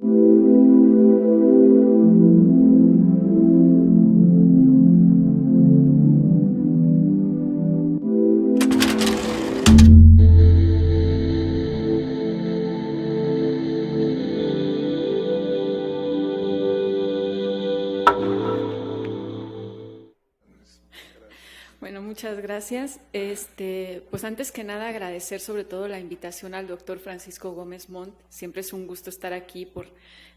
Bueno, muchas gracias. Pues antes que nada agradecer sobre todo la invitación al doctor Francisco Gómez Montt. Siempre es un gusto estar aquí por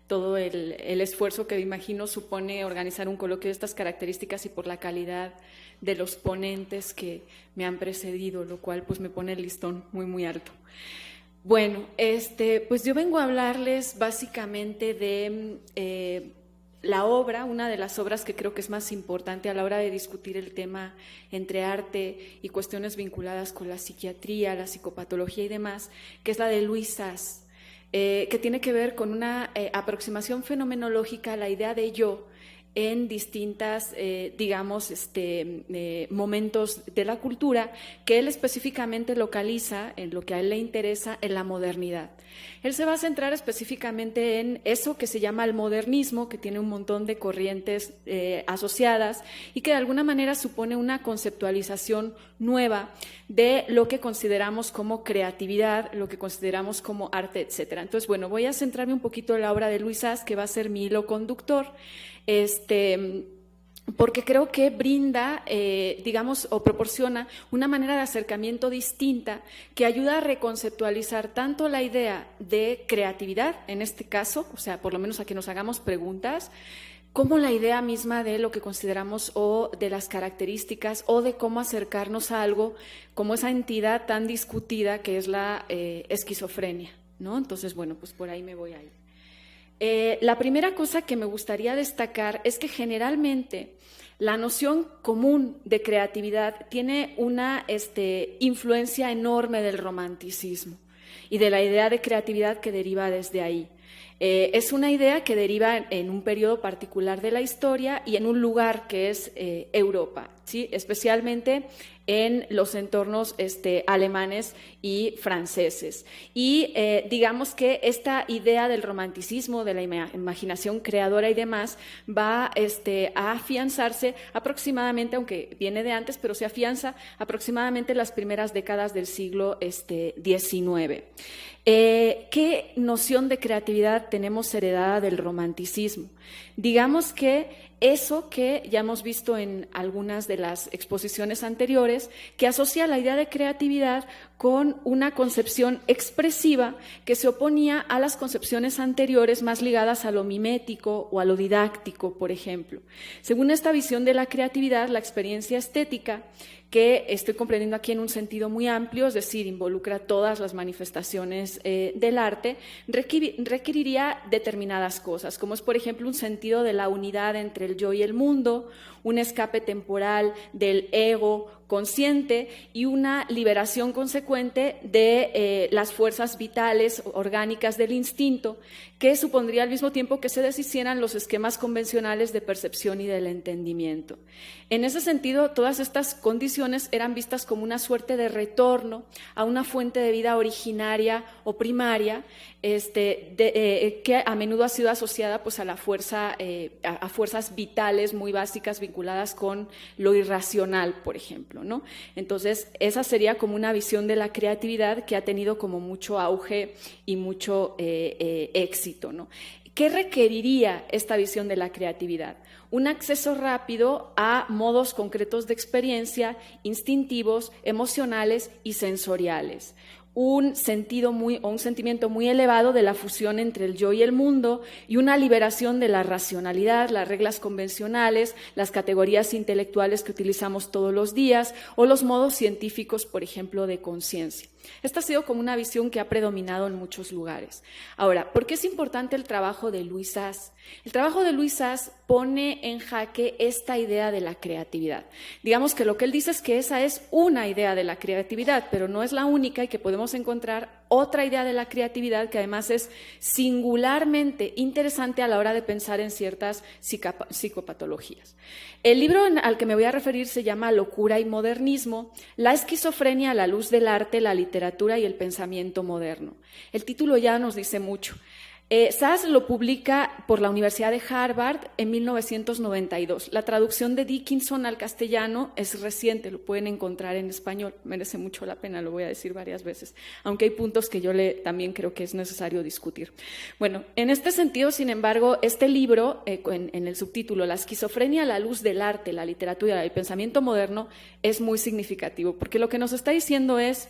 todo el esfuerzo que me imagino supone organizar un coloquio de estas características y por la calidad de los ponentes que me han precedido, lo cual pues me pone el listón muy, muy alto. Bueno, pues yo vengo a hablarles básicamente de la obra, una de las obras que creo que es más importante a la hora de discutir el tema entre arte y cuestiones vinculadas con la psiquiatría, la psicopatología y demás, que es la de Louis Sas, que tiene que ver con una aproximación fenomenológica a la idea de yo en distintas, momentos de la cultura que él específicamente localiza en lo que a él le interesa en la modernidad. Él se va a centrar específicamente en eso que se llama el modernismo, que tiene un montón de corrientes asociadas y que de alguna manera supone una conceptualización nueva de lo que consideramos como creatividad, lo que consideramos como arte, etcétera. Entonces, bueno, voy a centrarme un poquito en la obra de Louis Sas, que va a ser mi hilo conductor, porque creo que brinda, o proporciona una manera de acercamiento distinta que ayuda a reconceptualizar tanto la idea de creatividad, en este caso, o sea, por lo menos a que nos hagamos preguntas, como la idea misma de lo que consideramos o de las características o de cómo acercarnos a algo como esa entidad tan discutida que es la esquizofrenia, ¿no? Entonces, bueno, pues por ahí me voy a ir. La primera cosa que me gustaría destacar es que generalmente la noción común de creatividad tiene una influencia enorme del romanticismo y de la idea de creatividad que deriva desde ahí. Es una idea que deriva en un periodo particular de la historia y en un lugar que es Europa, ¿sí? Especialmente en los entornos alemanes y franceses. Y digamos que esta idea del romanticismo, de la imaginación creadora y demás, va a afianzarse aproximadamente, aunque viene de antes, pero se afianza aproximadamente en las primeras décadas del siglo XIX. ¿Qué noción de creatividad tenemos heredada del romanticismo? Digamos que eso que ya hemos visto en algunas de las exposiciones anteriores, que asocia la idea de creatividad con una concepción expresiva que se oponía a las concepciones anteriores más ligadas a lo mimético o a lo didáctico, por ejemplo. Según esta visión de la creatividad, la experiencia estética, que estoy comprendiendo aquí en un sentido muy amplio, es decir, involucra todas las manifestaciones del arte, requeriría determinadas cosas, como es, por ejemplo, un sentido de la unidad entre el yo y el mundo, un escape temporal del ego consciente y una liberación consecuente de las fuerzas vitales, orgánicas del instinto, que supondría al mismo tiempo que se deshicieran los esquemas convencionales de percepción y del entendimiento. En ese sentido, todas estas condiciones eran vistas como una suerte de retorno a una fuente de vida originaria o primaria, que a menudo ha sido asociada pues, a la fuerza, a fuerzas vitales muy básicas vinculadas con lo irracional, por ejemplo, ¿no? Entonces, esa sería como una visión de la creatividad que ha tenido como mucho auge y mucho éxito, ¿no? ¿Qué requeriría esta visión de la creatividad? Un acceso rápido a modos concretos de experiencia, instintivos, emocionales y sensoriales. Un sentimiento muy elevado de la fusión entre el yo y el mundo y una liberación de la racionalidad, las reglas convencionales, las categorías intelectuales que utilizamos todos los días o los modos científicos, por ejemplo, de conciencia. Esta ha sido como una visión que ha predominado en muchos lugares. Ahora, ¿por qué es importante el trabajo de Louis Sas? El trabajo de Louis Sas pone en jaque esta idea de la creatividad. Digamos que lo que él dice es que esa es una idea de la creatividad, pero no es la única y que podemos encontrar otra idea de la creatividad que además es singularmente interesante a la hora de pensar en ciertas psicopatologías. El libro al que me voy a referir se llama Locura y modernismo, la esquizofrenia a la luz del arte, la literatura y el pensamiento moderno. El título ya nos dice mucho. Sass lo publica por la Universidad de Harvard en 1992. La traducción de Dickinson al castellano es reciente, lo pueden encontrar en español, merece mucho la pena, lo voy a decir varias veces, aunque hay puntos que yo también creo que es necesario discutir. Bueno, en este sentido, sin embargo, este libro, en el subtítulo La esquizofrenia a la luz del arte, la literatura y el pensamiento moderno, es muy significativo, porque lo que nos está diciendo es: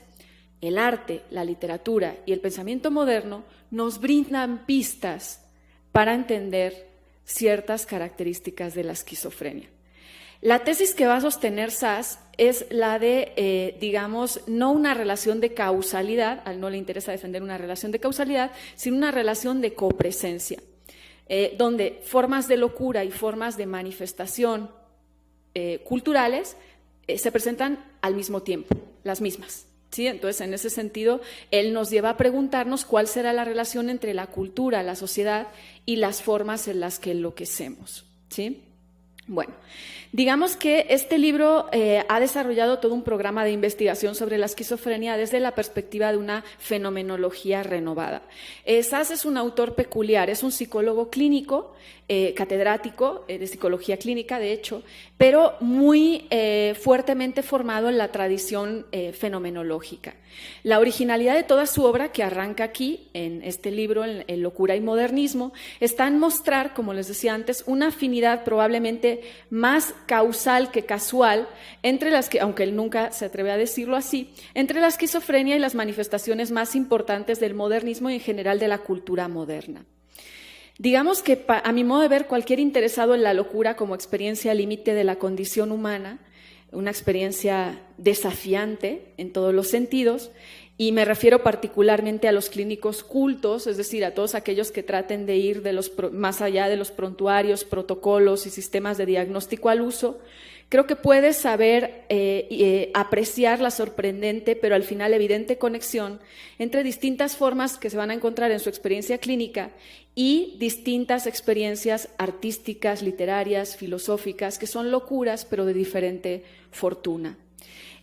el arte, la literatura y el pensamiento moderno nos brindan pistas para entender ciertas características de la esquizofrenia. La tesis que va a sostener Sass es la de, digamos, no una relación de causalidad, a él no le interesa defender una relación de causalidad, sino una relación de copresencia, donde formas de locura y formas de manifestación culturales se presentan al mismo tiempo, las mismas. ¿Sí? Entonces, en ese sentido, él nos lleva a preguntarnos cuál será la relación entre la cultura, la sociedad y las formas en las que enloquecemos. ¿Sí? Bueno, digamos que este libro ha desarrollado todo un programa de investigación sobre la esquizofrenia desde la perspectiva de una fenomenología renovada. Sass es un autor peculiar, es un psicólogo clínico, catedrático de psicología clínica, de hecho, pero muy fuertemente formado en la tradición fenomenológica. La originalidad de toda su obra, que arranca aquí, en este libro, en Locura y Modernismo, está en mostrar, como les decía antes, una afinidad probablemente más causal que casual entre las que, aunque él nunca se atreve a decirlo así, entre la esquizofrenia y las manifestaciones más importantes del modernismo y en general de la cultura moderna. Digamos que, a mi modo de ver, cualquier interesado en la locura como experiencia límite de la condición humana, una experiencia desafiante en todos los sentidos, y me refiero particularmente a los clínicos cultos, es decir, a todos aquellos que traten de ir más allá de los prontuarios, protocolos y sistemas de diagnóstico al uso, creo que puedes saber apreciar la sorprendente, pero al final evidente conexión entre distintas formas que se van a encontrar en su experiencia clínica y distintas experiencias artísticas, literarias, filosóficas, que son locuras, pero de diferente fortuna.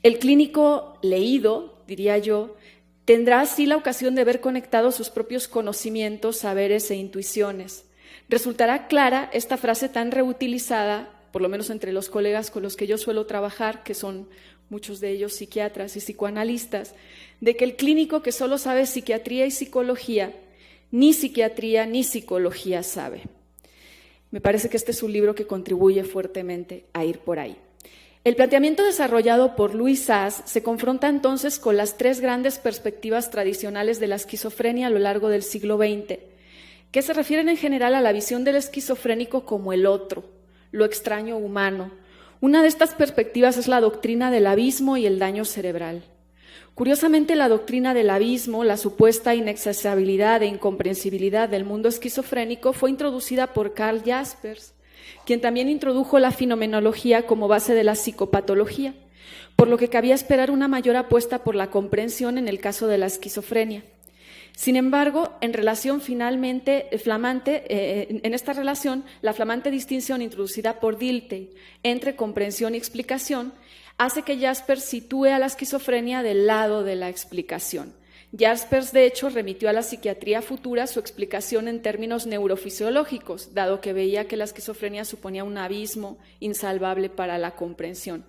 El clínico leído, diría yo, tendrá así la ocasión de ver conectados sus propios conocimientos, saberes e intuiciones. Resultará clara esta frase tan reutilizada, por lo menos entre los colegas con los que yo suelo trabajar, que son muchos de ellos psiquiatras y psicoanalistas, de que el clínico que solo sabe psiquiatría y psicología, ni psiquiatría ni psicología sabe. Me parece que este es un libro que contribuye fuertemente a ir por ahí. El planteamiento desarrollado por Louis Sass se confronta entonces con las tres grandes perspectivas tradicionales de la esquizofrenia a lo largo del siglo XX, que se refieren en general a la visión del esquizofrénico como el otro, lo extraño humano. Una de estas perspectivas es la doctrina del abismo y el daño cerebral. Curiosamente, la doctrina del abismo, la supuesta inaccesibilidad e incomprensibilidad del mundo esquizofrénico, fue introducida por Karl Jaspers, quien también introdujo la fenomenología como base de la psicopatología, por lo que cabía esperar una mayor apuesta por la comprensión en el caso de la esquizofrenia. Sin embargo, en relación finalmente flamante, en esta relación, la flamante distinción introducida por Dilthey entre comprensión y explicación hace que Jaspers sitúe a la esquizofrenia del lado de la explicación. Jaspers, de hecho, remitió a la psiquiatría futura su explicación en términos neurofisiológicos, dado que veía que la esquizofrenia suponía un abismo insalvable para la comprensión.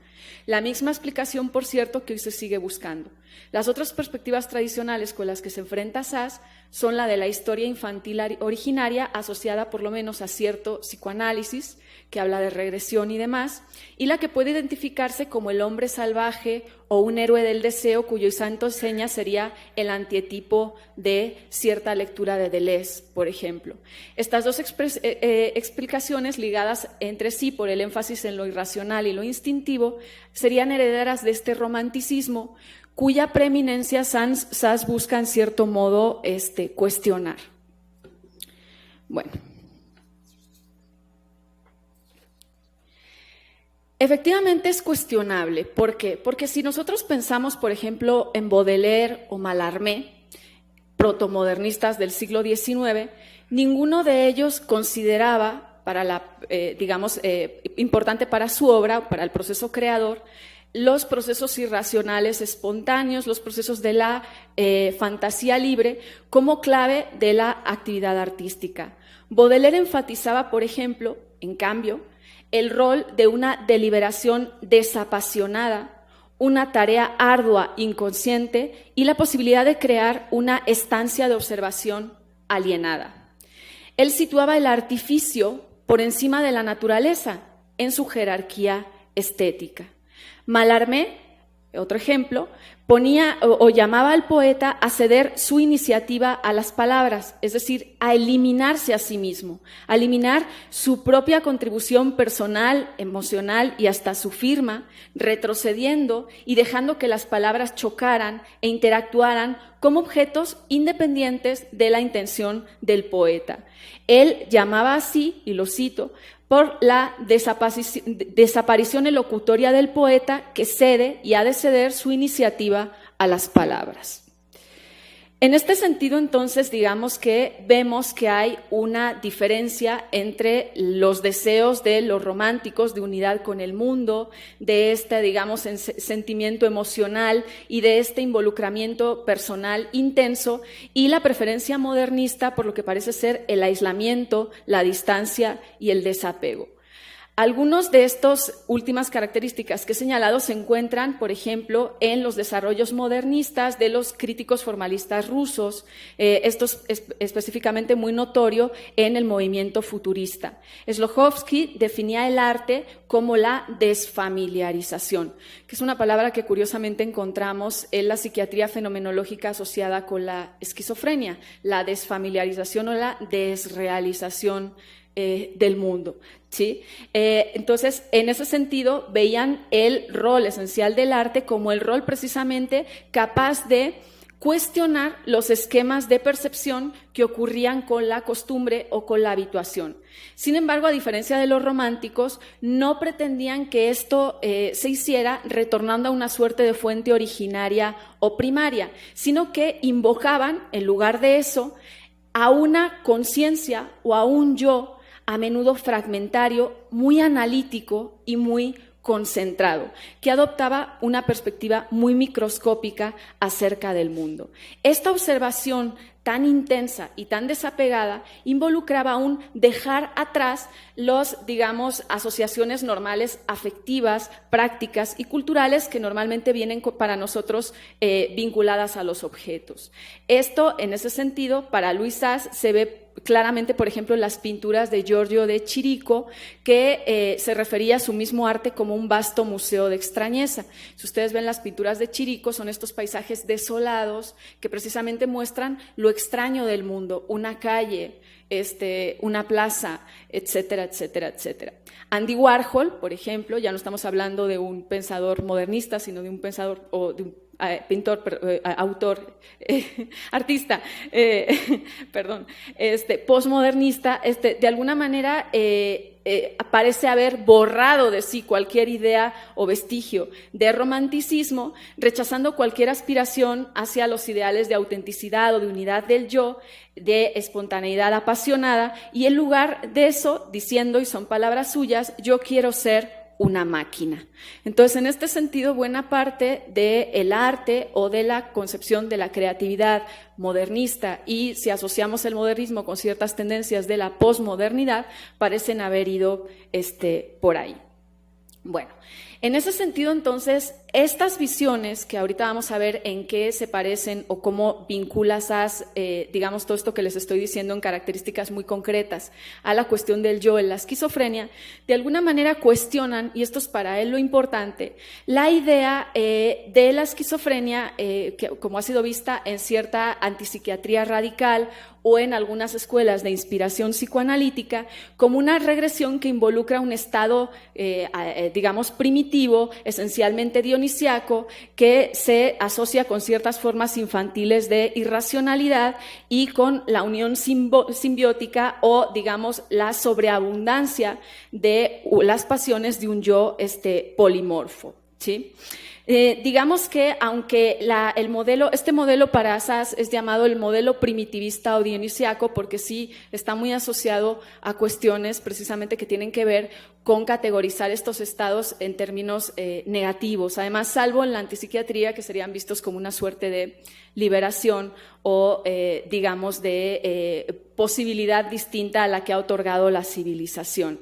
La misma explicación, por cierto, que hoy se sigue buscando. Las otras perspectivas tradicionales con las que se enfrenta Sass son la de la historia infantil originaria, asociada por lo menos a cierto psicoanálisis, que habla de regresión y demás, y la que puede identificarse como el hombre salvaje o un héroe del deseo, cuyo santo seña sería el antietipo de cierta lectura de Deleuze, por ejemplo. Estas dos explicaciones, ligadas entre sí por el énfasis en lo irracional y lo instintivo, serían herederas de este romanticismo, cuya preeminencia Sass busca en cierto modo cuestionar. Bueno. Efectivamente es cuestionable. ¿Por qué? Porque si nosotros pensamos, por ejemplo, en Baudelaire o Mallarmé, protomodernistas del siglo XIX, ninguno de ellos consideraba, importante para su obra, para el proceso creador, los procesos irracionales espontáneos, los procesos de la fantasía libre como clave de la actividad artística. Baudelaire enfatizaba, por ejemplo, en cambio, el rol de una deliberación desapasionada, una tarea ardua, inconsciente, y la posibilidad de crear una estancia de observación alienada. Él situaba el artificio por encima de la naturaleza en su jerarquía estética. Mallarmé, otro ejemplo, ponía o llamaba al poeta a ceder su iniciativa a las palabras, es decir, a eliminarse a sí mismo, a eliminar su propia contribución personal, emocional y hasta su firma, retrocediendo y dejando que las palabras chocaran e interactuaran como objetos independientes de la intención del poeta. Él llamaba así, y lo cito, por la desaparición elocutoria del poeta que cede y ha de ceder su iniciativa a las palabras. En este sentido, entonces, digamos que vemos que hay una diferencia entre los deseos de los románticos de unidad con el mundo, de este, digamos, sentimiento emocional y de este involucramiento personal intenso, y la preferencia modernista por lo que parece ser el aislamiento, la distancia y el desapego. Algunas de estas últimas características que he señalado se encuentran, por ejemplo, en los desarrollos modernistas de los críticos formalistas rusos, esto es específicamente muy notorio en el movimiento futurista. Slohovsky definía el arte como la desfamiliarización, que es una palabra que curiosamente encontramos en la psiquiatría fenomenológica asociada con la esquizofrenia, la desfamiliarización o la desrealización del mundo. ¿Sí? Entonces, en ese sentido, veían el rol esencial del arte como el rol precisamente capaz de cuestionar los esquemas de percepción que ocurrían con la costumbre o con la habituación. Sin embargo, a diferencia de los románticos, no pretendían que esto se hiciera retornando a una suerte de fuente originaria o primaria, sino que invocaban, en lugar de eso, a una conciencia o a un yo a menudo fragmentario, muy analítico y muy concentrado, que adoptaba una perspectiva muy microscópica acerca del mundo. Esta observación tan intensa y tan desapegada involucraba un dejar atrás los, digamos, asociaciones normales afectivas, prácticas y culturales que normalmente vienen para nosotros vinculadas a los objetos. Esto, en ese sentido, para Louis Sachs se ve claramente, por ejemplo, en las pinturas de Giorgio de Chirico, que se refería a su mismo arte como un vasto museo de extrañeza. Si ustedes ven las pinturas de Chirico, son estos paisajes desolados que precisamente muestran lo extraño del mundo, una calle, una plaza, etcétera, etcétera, etcétera. Andy Warhol, por ejemplo, ya no estamos hablando de un pensador modernista, sino de un pensador o de un pintor, autor, artista, perdón, postmodernista, de alguna manera parece haber borrado de sí cualquier idea o vestigio de romanticismo, rechazando cualquier aspiración hacia los ideales de autenticidad o de unidad del yo, de espontaneidad apasionada, y en lugar de eso, diciendo, y son palabras suyas, yo quiero ser una máquina. Entonces, en este sentido, buena parte del arte o de la concepción de la creatividad modernista, y si asociamos el modernismo con ciertas tendencias de la posmodernidad, parecen haber ido por ahí. Bueno, en ese sentido, entonces, estas visiones, que ahorita vamos a ver en qué se parecen o cómo vinculas digamos, todo esto que les estoy diciendo en características muy concretas a la cuestión del yo en la esquizofrenia, de alguna manera cuestionan, y esto es para él lo importante, la idea de la esquizofrenia, que, como ha sido vista en cierta antipsiquiatría radical o en algunas escuelas de inspiración psicoanalítica, como una regresión que involucra un estado, digamos, primitivo, esencialmente dionisiaco, que se asocia con ciertas formas infantiles de irracionalidad y con la unión simbiótica o, digamos, la sobreabundancia de las pasiones de un yo polimorfo. ¿sí? Digamos que aunque este modelo para Sass es llamado el modelo primitivista o dionisiaco, porque sí está muy asociado a cuestiones precisamente que tienen que ver con categorizar estos estados en términos negativos. Además, salvo en la antipsiquiatría, que serían vistos como una suerte de liberación o, digamos, de posibilidad distinta a la que ha otorgado la civilización.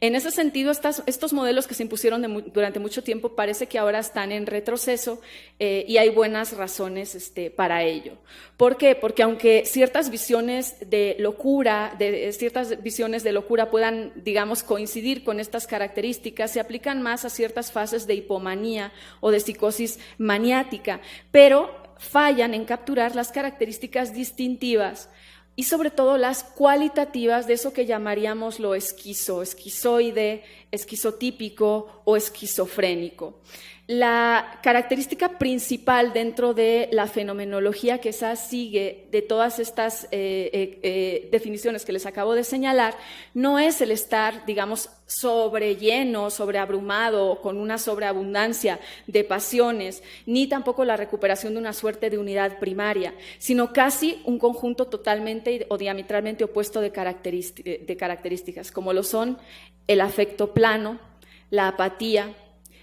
En ese sentido, estos modelos que se impusieron durante mucho tiempo parece que ahora están en retroceso y hay buenas razones para ello. ¿Por qué? Porque aunque ciertas visiones de locura puedan, digamos, coincidir con estas características, se aplican más a ciertas fases de hipomanía o de psicosis maniática, pero fallan en capturar las características distintivas y sobre todo las cualitativas de eso que llamaríamos lo esquizoide, esquizotípico o esquizofrénico. La característica principal dentro de la fenomenología que Sass sigue de todas estas definiciones que les acabo de señalar no es el estar, digamos, sobrelleno, sobreabrumado, con una sobreabundancia de pasiones, ni tampoco la recuperación de una suerte de unidad primaria, sino casi un conjunto totalmente o diametralmente opuesto de características, como lo son el afecto plano, la apatía,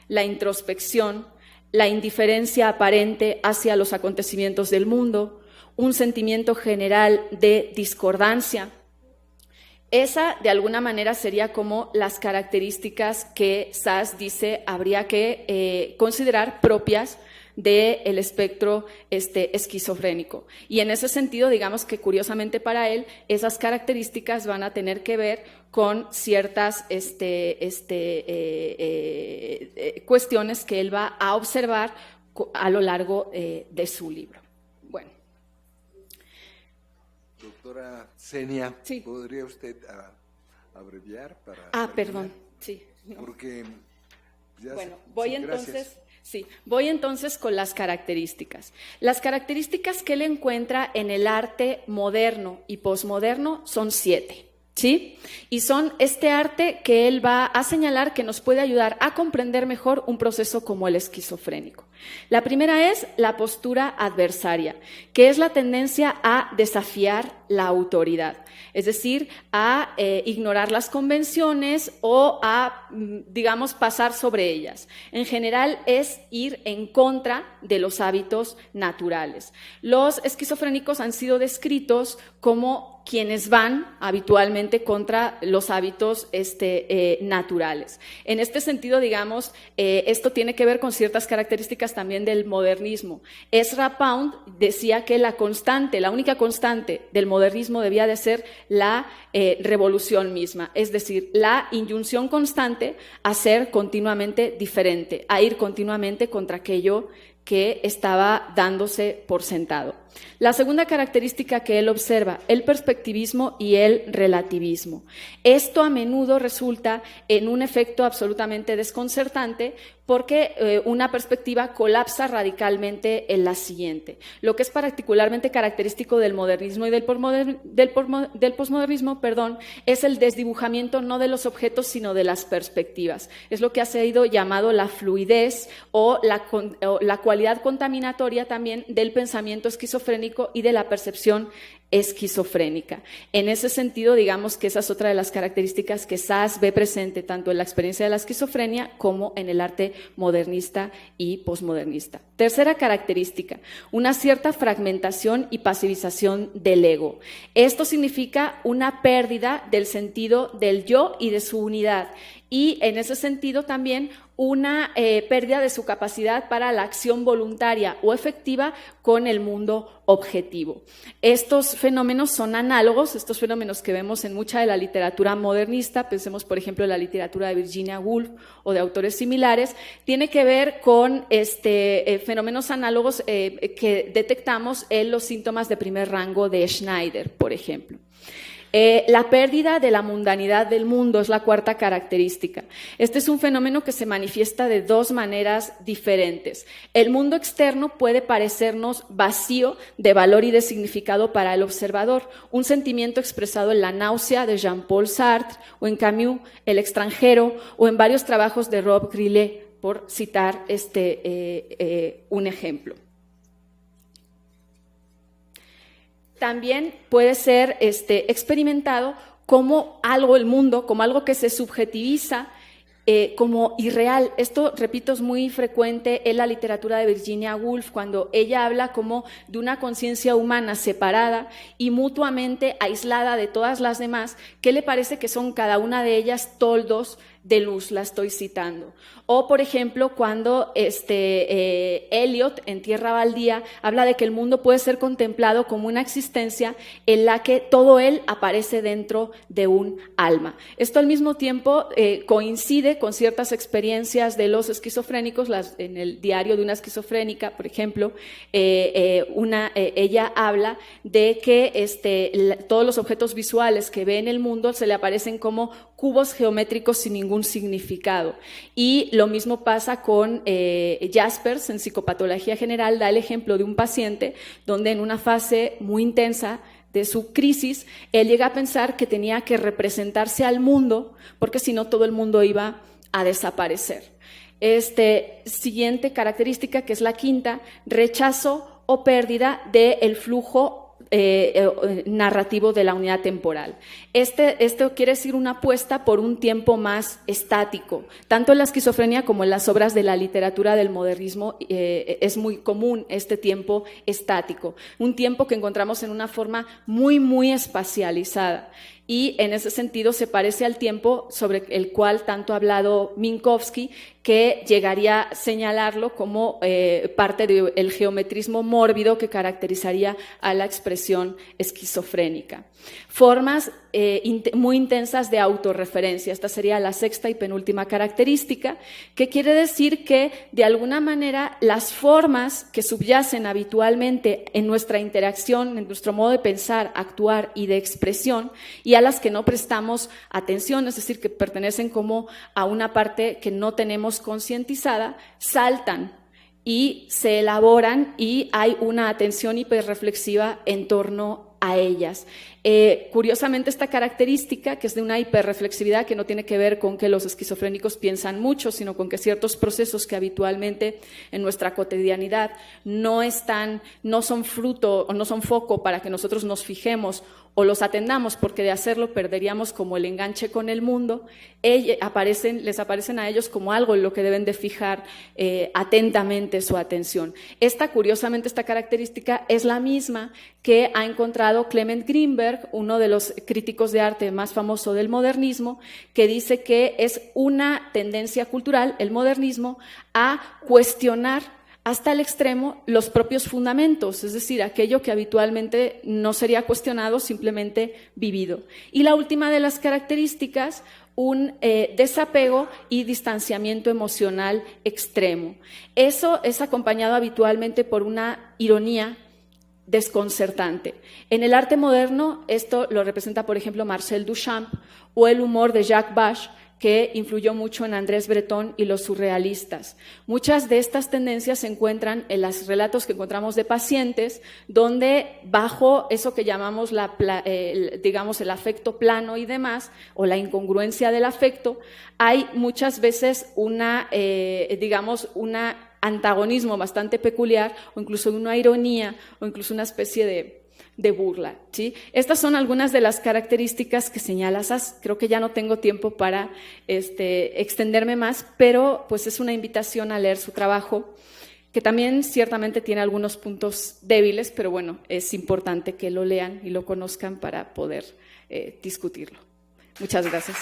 la introspección, la indiferencia aparente hacia los acontecimientos del mundo, un sentimiento general de discordancia. Esa, de alguna manera, sería como las características que Sass dice habría que considerar propias del espectro esquizofrénico. Y en ese sentido, digamos que curiosamente para él, esas características van a tener que ver con ciertas cuestiones que él va a observar a lo largo de su libro. Bueno. Doctora Xenia, sí. ¿Podría usted abreviar para terminar? Perdón, sí. No. Porque ya bueno, sí, voy entonces con las características. Las características que él encuentra en el arte moderno y posmoderno son 7. ¿Sí? Y son este arte que él va a señalar que nos puede ayudar a comprender mejor un proceso como el esquizofrénico. La primera es la postura adversaria, que es la tendencia a desafiar la autoridad, es decir, a ignorar las convenciones o a, digamos, pasar sobre ellas. En general es ir en contra de los hábitos naturales. Los esquizofrénicos han sido descritos como quienes van habitualmente contra los hábitos naturales. En este sentido, digamos, esto tiene que ver con ciertas características también del modernismo. Ezra Pound decía que la única constante del modernismo debía de ser la revolución misma, es decir, la inyunción constante a ser continuamente diferente, a ir continuamente contra aquello que estaba dándose por sentado. La segunda característica que él observa, el perspectivismo y el relativismo. Esto a menudo resulta en un efecto absolutamente desconcertante porque una perspectiva colapsa radicalmente en la siguiente. Lo que es particularmente característico del modernismo y del posmodernismo, es el desdibujamiento no de los objetos, sino de las perspectivas. Es lo que ha sido llamado la fluidez o la cualidad contaminatoria también del pensamiento esquizofrénico y de la percepción esquizofrénica. En ese sentido, digamos que esa es otra de las características que Sass ve presente tanto en la experiencia de la esquizofrenia como en el arte modernista y posmodernista. Tercera característica, una cierta fragmentación y pasivización del ego. Esto significa una pérdida del sentido del yo y de su unidad. Y en ese sentido también una pérdida de su capacidad para la acción voluntaria o efectiva con el mundo objetivo. Estos fenómenos son análogos, estos fenómenos que vemos en mucha de la literatura modernista, pensemos por ejemplo en la literatura de Virginia Woolf o de autores similares, tiene que ver con fenómenos análogos que detectamos en los síntomas de primer rango de Schneider, por ejemplo. La pérdida de la mundanidad del mundo es la cuarta característica. Este es un fenómeno que se manifiesta de dos maneras diferentes. El mundo externo puede parecernos vacío de valor y de significado para el observador, un sentimiento expresado en La náusea de Jean-Paul Sartre o en Camus, El extranjero, o en varios trabajos de Rob Grillet, por citar un ejemplo. También puede ser experimentado como algo, el mundo, como algo que se subjetiviza, como irreal. Esto, repito, es muy frecuente en la literatura de Virginia Woolf, cuando ella habla como de una conciencia humana separada y mutuamente aislada de todas las demás, que le parece que son cada una de ellas toldos de luz, la estoy citando. O, por ejemplo, cuando Eliot, en Tierra Baldía, habla de que el mundo puede ser contemplado como una existencia en la que todo él aparece dentro de un alma. Esto al mismo tiempo coincide con ciertas experiencias de los esquizofrénicos. En el diario de una esquizofrénica, por ejemplo, ella habla de que todos los objetos visuales que ve en el mundo se le aparecen como cubos geométricos sin ningún significado. Y lo mismo pasa con Jaspers, en Psicopatología General, da el ejemplo de un paciente donde en una fase muy intensa de su crisis, él llega a pensar que tenía que representarse al mundo, porque si no todo el mundo iba a desaparecer. Siguiente característica, que es la quinta, rechazo o pérdida del flujo narrativo de la unidad temporal. Esto quiere decir una apuesta por un tiempo más estático. Tanto en la esquizofrenia como en las obras de la literatura del modernismo es muy común este tiempo estático, un tiempo que encontramos en una forma muy, muy espacializada. Y en ese sentido se parece al tiempo sobre el cual tanto ha hablado Minkowski, que llegaría a señalarlo como parte del geometrismo mórbido que caracterizaría a la expresión esquizofrénica. Formas muy intensas de autorreferencia. Esta sería la sexta y penúltima característica, que quiere decir que, de alguna manera, las formas que subyacen habitualmente en nuestra interacción, en nuestro modo de pensar, actuar y de expresión, y a las que no prestamos atención, es decir, que pertenecen como a una parte que no tenemos concientizada, saltan y se elaboran y hay una atención hiperreflexiva en torno a ellas. Curiosamente, esta característica, que es de una hiperreflexividad que no tiene que ver con que los esquizofrénicos piensan mucho, sino con que ciertos procesos que habitualmente en nuestra cotidianidad no son fruto o no son foco para que nosotros nos fijemos o los atendamos, porque de hacerlo perderíamos como el enganche con el mundo, les aparecen a ellos como algo en lo que deben de fijar atentamente su atención. Curiosamente, esta característica es la misma que ha encontrado Clement Greenberg, uno de los críticos de arte más famoso del modernismo, que dice que es una tendencia cultural, el modernismo, a cuestionar hasta el extremo los propios fundamentos, es decir, aquello que habitualmente no sería cuestionado, simplemente vivido. Y la última de las características, un desapego y distanciamiento emocional extremo. Eso es acompañado habitualmente por una ironía desconcertante. En el arte moderno, esto lo representa, por ejemplo, Marcel Duchamp, o el humor de Jacques Bache, que influyó mucho en Andrés Breton y los surrealistas. Muchas de estas tendencias se encuentran en los relatos que encontramos de pacientes, donde bajo eso que llamamos el afecto plano y demás, o la incongruencia del afecto, hay muchas veces un antagonismo bastante peculiar, o incluso una ironía, o incluso una especie de burla, ¿sí? Estas son algunas de las características que señala Sass. Creo que ya no tengo tiempo para extenderme más, pero pues es una invitación a leer su trabajo, que también ciertamente tiene algunos puntos débiles, pero bueno, es importante que lo lean y lo conozcan para poder discutirlo. Muchas gracias.